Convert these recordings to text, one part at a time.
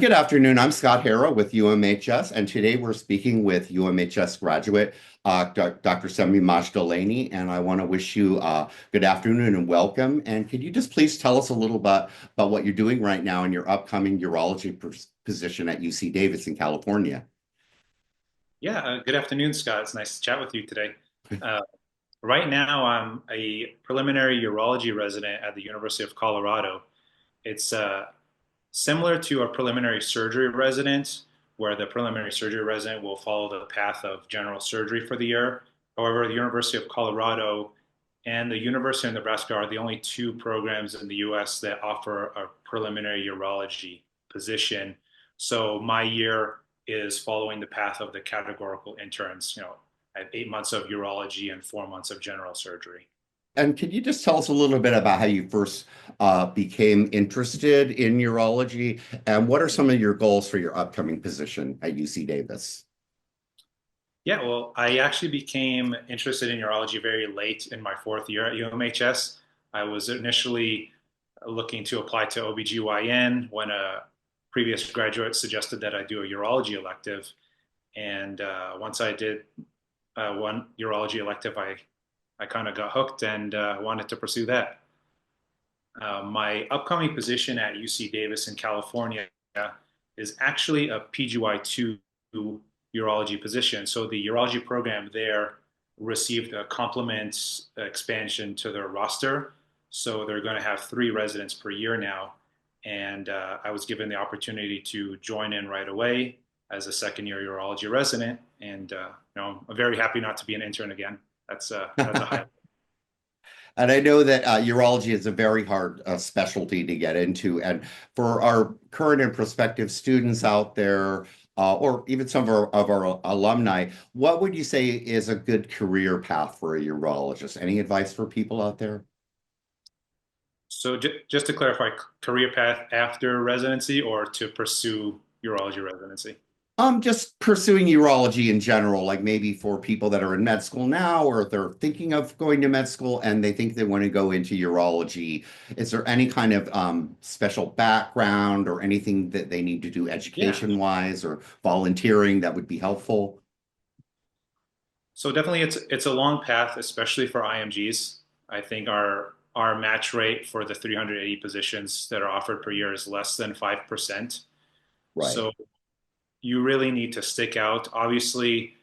Good afternoon. I'm Scott Harrow with UMHS, and today we're speaking with UMHS graduate Dr. Sami Majdalany, and I want to wish you good afternoon and welcome. And could you just please tell us a little about what you're doing right now in your upcoming urology position at UC Davis in California? Yeah, good afternoon, Scott. It's nice to chat with you today. Uh, right now, I'm a preliminary urology resident at the University of Colorado. It's similar to a preliminary surgery resident, where the preliminary surgery resident will follow the path of general surgery for the year. However, the University of Colorado and the University of Nebraska are the only two programs in the US that offer a preliminary urology position. So my year is following the path of the categorical interns. I have 8 months of urology and 4 months of general surgery. And could you just tell us a little bit about how you first became interested in urology, and what are some of your goals for your upcoming position at UC Davis? Yeah, well, I actually became interested in urology very late in my fourth year at UMHS. I was initially looking to apply to OBGYN when a previous graduate suggested that I do a urology elective. And once I did one urology elective, I kind of got hooked and wanted to pursue that. My upcoming position at UC Davis in California is actually a PGY2 urology position. So the urology program there received a complement expansion to their roster. So they're going to have 3 residents per year now. And I was given the opportunity to join in right away as a second year urology resident. And I'm very happy not to be an intern again. That's a highlight. And I know that urology is a very hard specialty to get into. And for our current and prospective students out there, or even some of our alumni, what would you say is a good career path for a urologist? Any advice for people out there? So just to clarify, career path after residency or to pursue urology residency? Just pursuing urology in general, like maybe for people that are in med school now, or they're thinking of going to med school and they think they want to go into urology. Is there any kind of special background or anything that they need to do Yeah. education-wise or volunteering that would be helpful? So definitely it's a long path, especially for IMGs. I think our match rate for the 380 positions that are offered per year is less than 5%. Right. So you really need to stick out. Obviously,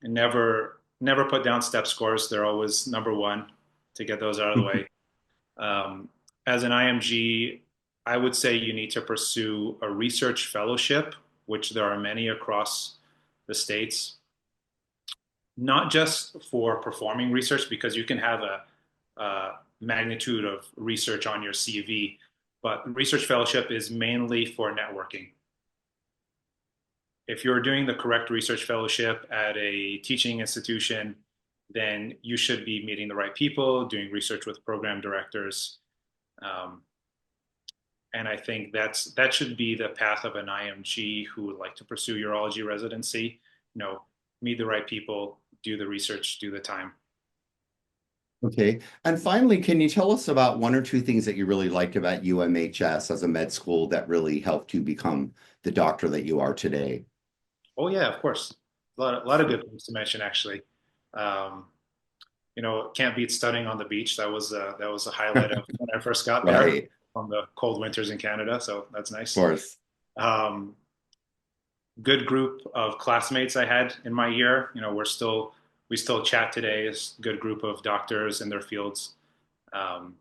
never put down step scores. They're always number one to get those out of the way. Um, as an IMG, I would say you need to pursue a research fellowship, which there are many across the states, not just for performing research, because you can have a magnitude of research on your CV, but research fellowship is mainly for networking. If you're doing the correct research fellowship at a teaching institution, then you should be meeting the right people, doing research with program directors. Um, and I think that should be the path of an IMG who would like to pursue urology residency. You know, meet the right people, do the research, do the time. Okay. And finally, can you tell us about one or two things that you really liked about UMHS as a med school that really helped you become the doctor that you are today? Oh yeah, of course. A lot of good things to mention actually. Um, can't beat studying on the beach. That was a highlight of when I first got there Right. from the cold winters in Canada. So that's Of nice. course. Um, Good group of classmates I had in my year. We still chat today as good group of doctors in their fields. Um,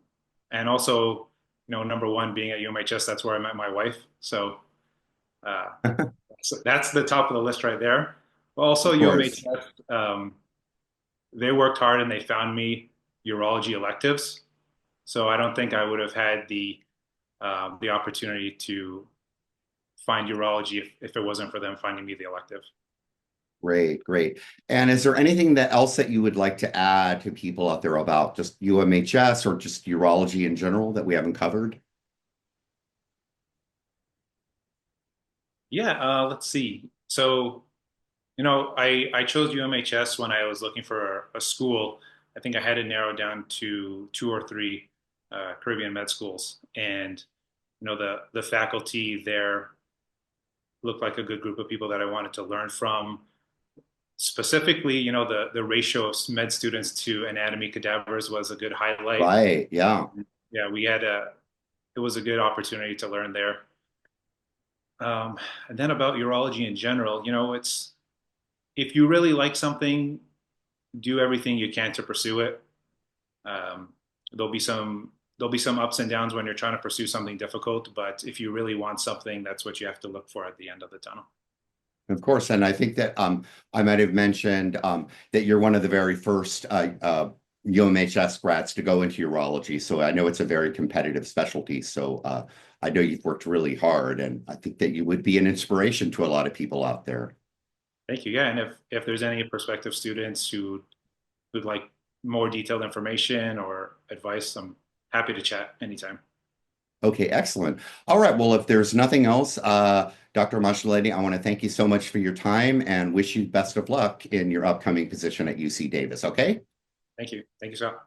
and also, number one being at UMHS, that's where I met my wife. Uh, so that's the top of the list right there. Also, Of course. UMHS, they worked hard and they found me urology electives. So I don't think I would have had the opportunity to find urology if it wasn't for them finding me the elective. Great, great. And is there anything that else that you would like to add to people out there about just UMHS or just urology in general that we haven't covered? Yeah, let's see. So, I chose UMHS when I was looking for a school. I think I had it narrowed down to two or three Caribbean med schools. And the faculty there looked like a good group of people that I wanted to learn from. Specifically, the ratio of med students to anatomy cadavers was a good highlight. Right. Yeah. Yeah, it was a good opportunity to learn there. And then about urology in general, it's if you really like something, do everything you can to pursue it. Um, there'll be some ups and downs when you're trying to pursue something difficult, but if you really want something, that's what you have to look for at the end of the tunnel. Of course. And I think that I might have mentioned that you're one of the very first UMHS grads to go into urology. So I know it's a very competitive specialty. So I know you've worked really hard, and I think that you would be an inspiration to a lot of people out there. Thank you. Yeah, and if there's any prospective students who would like more detailed information or advice, I'm happy to chat anytime. Okay, excellent. All right. Well, if there's nothing else, Dr. Majdalany, I want to thank you so much for your time and wish you best of luck in your upcoming position at UC Davis. Okay? Thank you. Thank you, Scott.